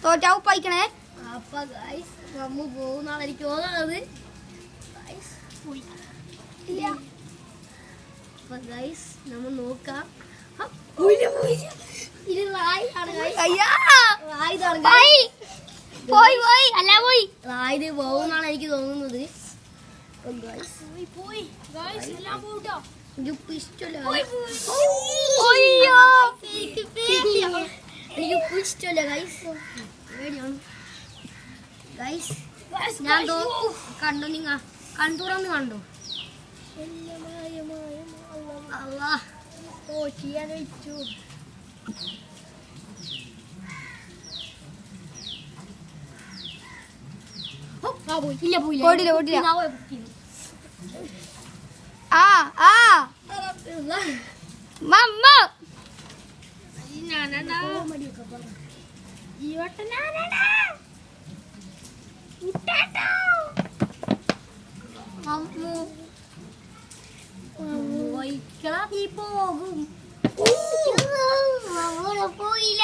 തോറ്റാ ഉപ്പായിക്കണേ. അപ്പൊ ഗൈസ് നമ്മ പോകുന്നാണ് എനിക്ക് തോന്നുന്നത്. അപ്പൊ ഗൈസ് നമ്മ നോക്കാം. ഇത് റായിത് പോകുന്നാണ് എനിക്ക് തോന്നുന്നത്. എനിക്ക് ഇഷ്ടമല്ല ഗൈസ്. ഗൈസ് ഞാൻ കണ്ടു, നിങ്ങ കണ്ടുറന്ന് കണ്ടു. അല്ലാ ചെയ്യാൻ വെച്ചു. പോകും പോയില്ല.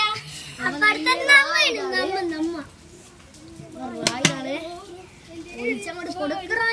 കൊടുക്കറാ